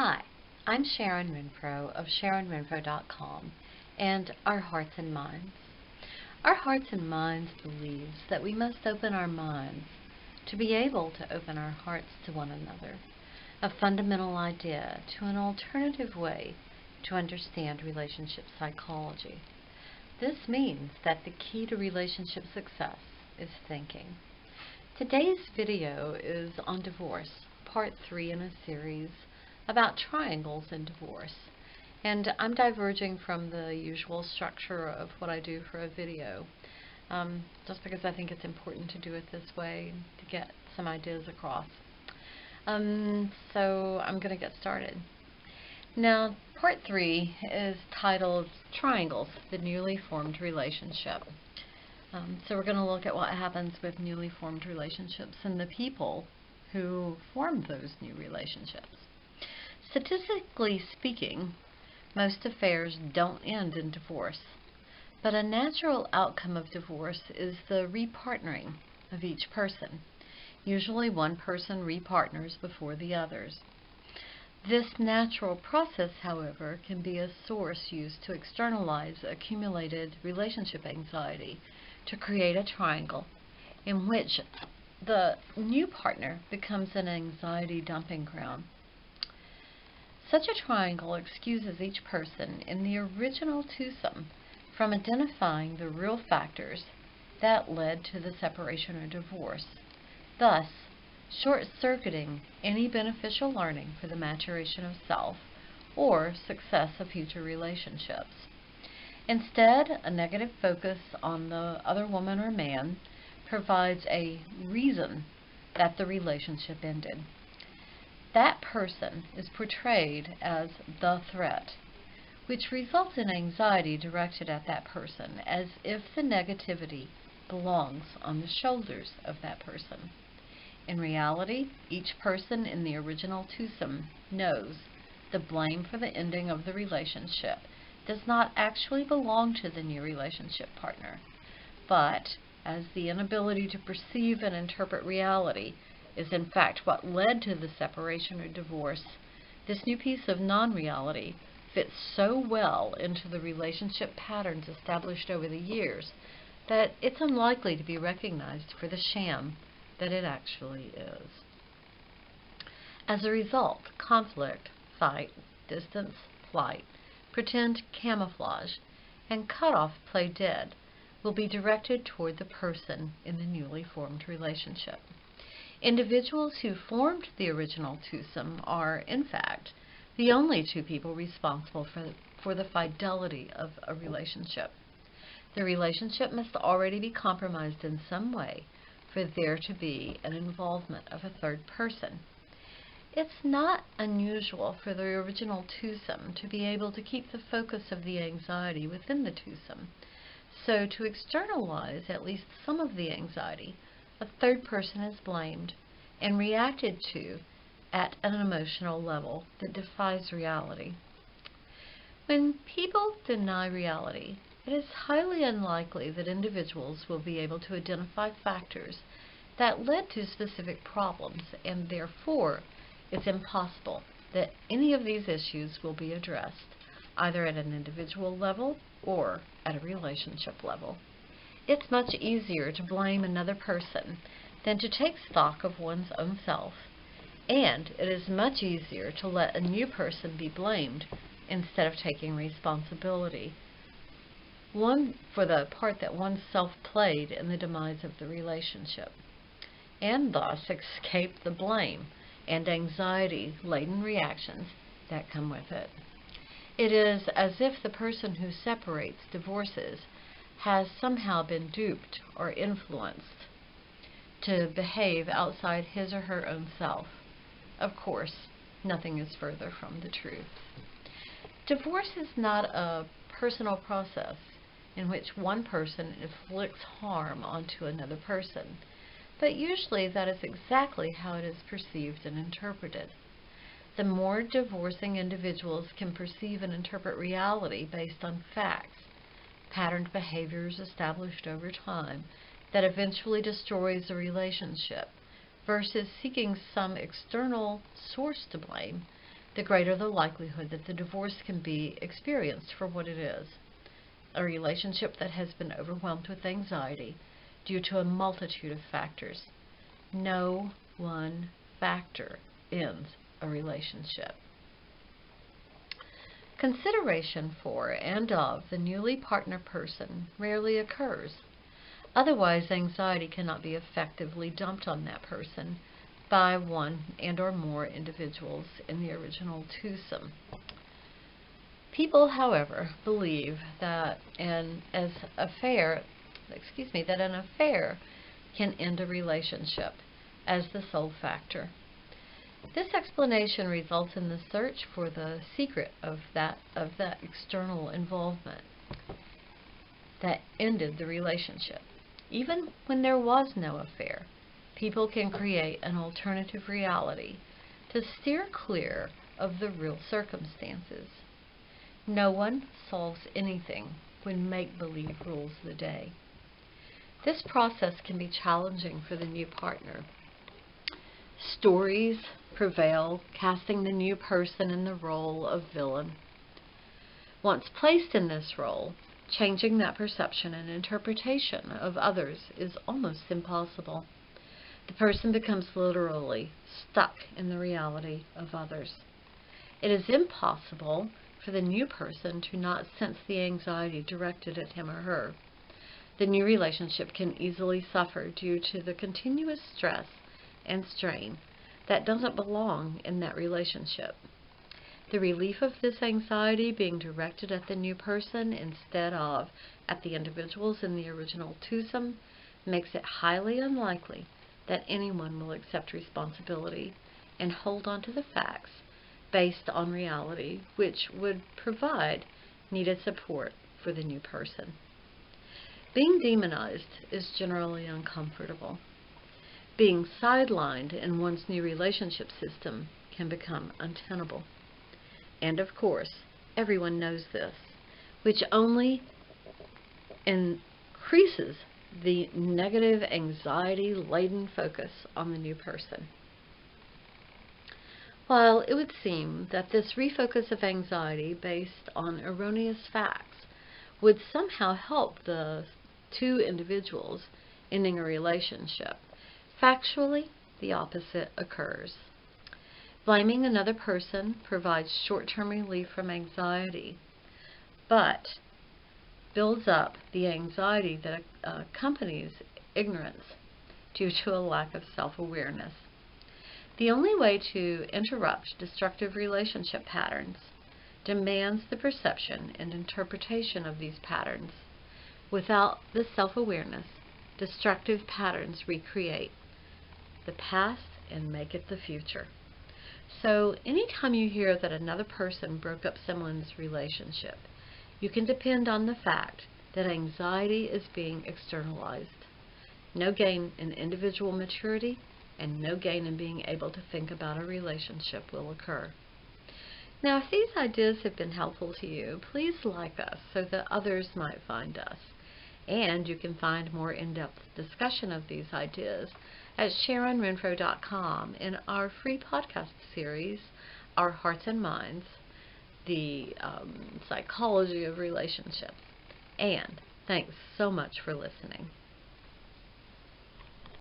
Hi, I'm Sharon Renfro of SharonRenfro.com and Our Hearts and Minds. Our Hearts and Minds believes that we must open our minds to be able to open our hearts to one another, a fundamental idea to an alternative way to understand relationship psychology. This means that the key to relationship success is thinking. Today's video is on divorce, part 3 in a series about triangles in divorce. And I'm diverging from the usual structure of what I do for a video, just because I think it's important to do it this way to get some ideas across. So I'm going to get started. Now, part 3 is titled Triangles, the Newly Formed Relationship. So we're going to look at what happens with newly formed relationships and the people who form those new relationships. Statistically speaking, most affairs don't end in divorce, but a natural outcome of divorce is the repartnering of each person. Usually one person repartners before the others. This natural process, however, can be a source used to externalize accumulated relationship anxiety to create a triangle in which the new partner becomes an anxiety dumping ground. Such a triangle excuses each person in the original twosome from identifying the real factors that led to the separation or divorce, thus short-circuiting any beneficial learning for the maturation of self or success of future relationships. Instead, a negative focus on the other woman or man provides a reason that the relationship ended. That person is portrayed as the threat, which results in anxiety directed at that person as if the negativity belongs on the shoulders of that person. In reality, each person in the original twosome knows the blame for the ending of the relationship does not actually belong to the new relationship partner, but as the inability to perceive and interpret reality is in fact what led to the separation or divorce, this new piece of non-reality fits so well into the relationship patterns established over the years that it's unlikely to be recognized for the sham that it actually is. As a result, conflict, fight, distance, flight, pretend, camouflage, and cutoff, play dead will be directed toward the person in the newly formed relationship. Individuals who formed the original twosome are, in fact, the only two people responsible for the fidelity of a relationship. The relationship must already be compromised in some way for there to be an involvement of a third person. It's not unusual for the original twosome to be able to keep the focus of the anxiety within the twosome. So to externalize at least some of the anxiety, a third person is blamed and reacted to at an emotional level that defies reality. When people deny reality, it is highly unlikely that individuals will be able to identify factors that led to specific problems, and therefore it's impossible that any of these issues will be addressed, either at an individual level or at a relationship level. It's much easier to blame another person than to take stock of one's own self, and it is much easier to let a new person be blamed instead of taking responsibility for the part that oneself played in the demise of the relationship, and thus escape the blame and anxiety-laden reactions that come with it. It is as if the person who separates, divorces, has somehow been duped or influenced to behave outside his or her own self. Of course, nothing is further from the truth. Divorce is not a personal process in which one person inflicts harm onto another person, but usually that is exactly how it is perceived and interpreted. The more divorcing individuals can perceive and interpret reality based on facts, patterned behaviors established over time that eventually destroys a relationship, versus seeking some external source to blame, the greater the likelihood that the divorce can be experienced for what it is: a relationship that has been overwhelmed with anxiety due to a multitude of factors. No one factor ends a relationship. Consideration for and of the newly partner person rarely occurs. Otherwise, anxiety cannot be effectively dumped on that person by one and or more individuals in the original twosome. People, however, believe that an affair can end a relationship as the sole factor. This explanation results in the search for the secret of that external involvement that ended the relationship. Even when there was no affair, people can create an alternative reality to steer clear of the real circumstances. No one solves anything when make-believe rules the day. This process can be challenging for the new partner. Stories prevail, casting the new person in the role of villain. Once placed in this role, changing that perception and interpretation of others is almost impossible. The person becomes literally stuck in the reality of others. It is impossible for the new person to not sense the anxiety directed at him or her. The new relationship can easily suffer due to the continuous stress and strain that doesn't belong in that relationship. The relief of this anxiety being directed at the new person instead of at the individuals in the original twosome makes it highly unlikely that anyone will accept responsibility and hold on to the facts based on reality, which would provide needed support for the new person. Being demonized is generally uncomfortable. Being sidelined in one's new relationship system can become untenable. And of course, everyone knows this, which only increases the negative, anxiety-laden focus on the new person. While it would seem that this refocus of anxiety based on erroneous facts would somehow help the two individuals ending a relationship, factually, the opposite occurs. Blaming another person provides short-term relief from anxiety, but builds up the anxiety that accompanies ignorance due to a lack of self-awareness. The only way to interrupt destructive relationship patterns demands the perception and interpretation of these patterns. Without the self-awareness, destructive patterns recreate the past and make it the future. So anytime you hear that another person broke up someone's relationship, you can depend on the fact that anxiety is being externalized. No gain in individual maturity and no gain in being able to think about a relationship will occur. Now, if these ideas have been helpful to you, please like us so that others might find us. And you can find more in-depth discussion of these ideas at SharonRenfro.com in our free podcast series, Our Hearts and Minds, the Psychology of Relationships. And thanks so much for listening.